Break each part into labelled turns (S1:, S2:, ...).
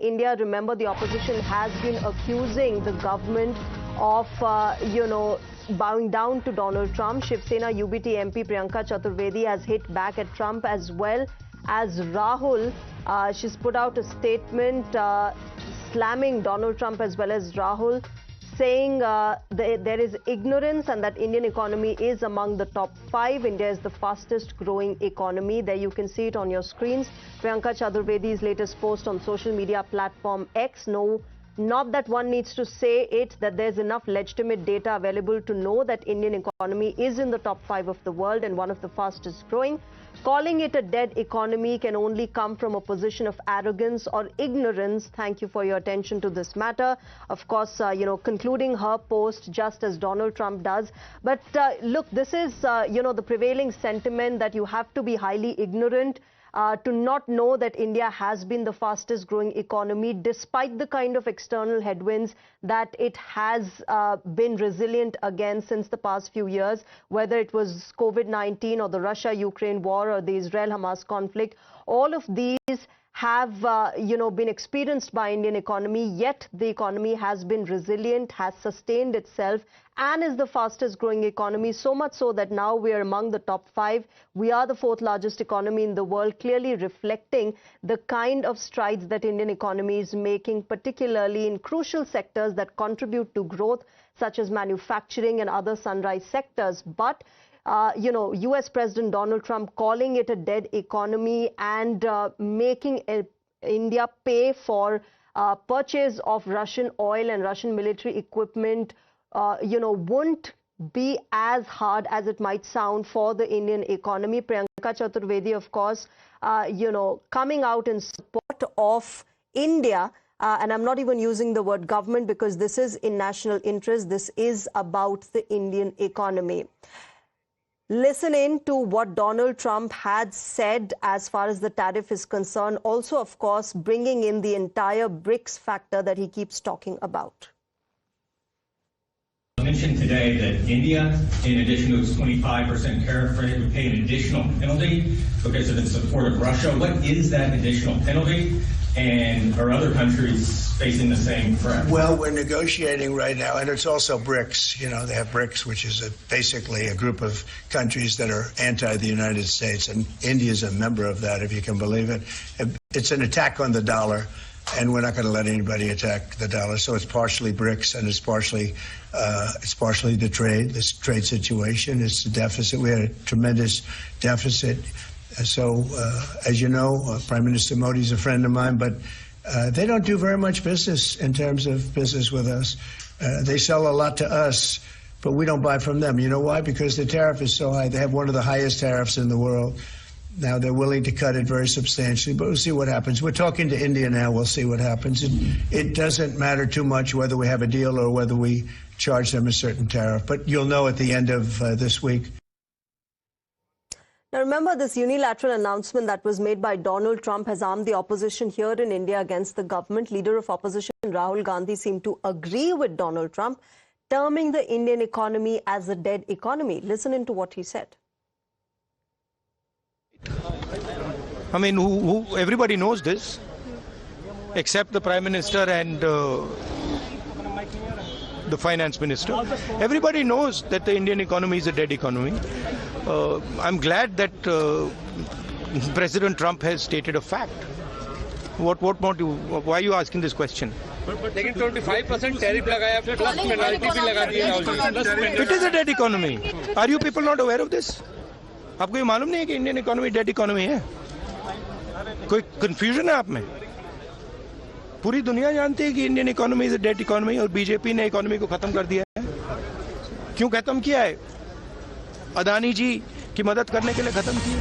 S1: India, remember, the opposition has been accusing the government of, bowing down to Donald Trump. Shiv Sena UBT MP Priyanka Chaturvedi has hit back at Trump as well as Rahul. She's put out a statement slamming Donald Trump as well as Rahul, saying there is ignorance and that Indian economy is among the top 5. India is the fastest growing economy. There you can see it on your screens. Priyanka Chaturvedi's latest post on social media platform X. No, not that one needs to say it, that there's enough legitimate data available to know that Indian economy is in the top 5 of the world and one of the fastest growing. Calling it a dead economy can only come from a position of arrogance or ignorance. Thank you for your attention to this matter. Of course, concluding her post just as Donald Trump does. But look, this is, the prevailing sentiment that you have to be highly ignorant to not know that India has been the fastest growing economy despite the kind of external headwinds that it has been resilient against since the past few years, whether it was COVID-19 or the Russia-Ukraine war or the Israel-Hamas conflict. All of these have, been experienced by Indian economy, yet the economy has been resilient, has sustained itself, and is the fastest growing economy, so much so that now we are among the top 5. We are the 4th largest economy in the world, clearly reflecting the kind of strides that Indian economy is making, particularly in crucial sectors that contribute to growth, such as manufacturing and other sunrise sectors. But US President Donald Trump calling it a dead economy and making India pay for purchase of Russian oil and Russian military equipment, won't be as hard as it might sound for the Indian economy. Priyanka Chaturvedi, of course, coming out in support of India. And I'm not even using the word government because this is in national interest. This is about the Indian economy. Listen in to what Donald Trump had said as far as the tariff is concerned. Also, of course, bringing in the entire BRICS factor that he keeps talking about.
S2: I mentioned today that India, in addition to its 25% tariff rate, would pay an additional penalty because of its support of Russia. What is that additional penalty? And are other countries facing the same threat?
S3: Well, we're negotiating right now, and it's also BRICS. They have BRICS, which is basically a group of countries that are anti the United States, and India is a member of that, if you can believe it. It's an attack on the dollar, and we're not going to let anybody attack the dollar. So it's partially BRICS, and it's partially the trade, this trade situation. It's the deficit. We had a tremendous deficit. So, as you know, Prime Minister Modi is a friend of mine, but they don't do very much business in terms of business with us. They sell a lot to us, but we don't buy from them. You know why? Because the tariff is so high. They have one of the highest tariffs in the world. Now they're willing to cut it very substantially, but we'll see what happens. We're talking to India now. We'll see what happens. It doesn't matter too much whether we have a deal or whether we charge them a certain tariff, but you'll know at the end of this week.
S1: Now, remember, this unilateral announcement that was made by Donald Trump has armed the opposition here in India against the government. Leader of opposition Rahul Gandhi seemed to agree with Donald Trump, terming the Indian economy as a dead economy. Listen into what he said.
S4: I mean, everybody knows this, except the Prime Minister and the Finance Minister. Everybody knows that the Indian economy is a dead economy. I'm glad that President Trump has stated a fact. What more why are you asking this question?
S5: लेकिन 25% tariff लगाया plus penalty भी लगा दिया.
S4: It is a dead economy. Are you people not aware of this? आपको ये मालूम नहीं है कि इंडियन इकोनॉमी डेड इकोनॉमी है? कोई कंफ्यूजन है आप में? पूरी दुनिया जानती है कि Indian economy is a dead economy और बीजेपी ने इकोनॉमी को खत्म कर दिया है. क्यों खत्म किया है? अदानी जी की मदद करने के लिए खत्म किया.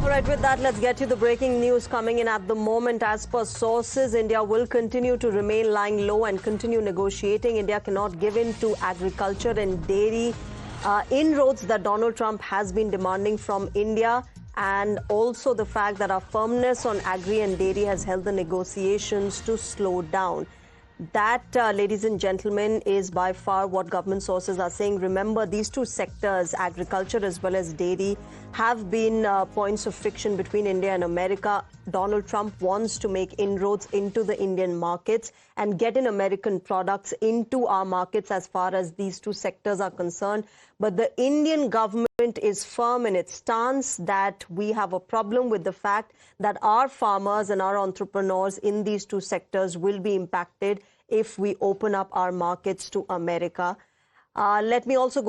S1: All right, with that, let's get to the breaking news coming in at the moment. As per sources, India will continue to remain lying low and continue negotiating. India cannot give in to agriculture and dairy inroads that Donald Trump has been demanding from India, and also the fact that our firmness on agri and dairy has held the negotiations to slow down. That, ladies and gentlemen, is by far what government sources are saying. Remember, these two sectors, agriculture as well as dairy, have been points of friction between India and America. Donald Trump wants to make inroads into the Indian markets and get in American products into our markets as far as these two sectors are concerned. But the Indian government is firm in its stance that we have a problem with the fact that our farmers and our entrepreneurs in these two sectors will be impacted if we open up our markets to America. Let me also go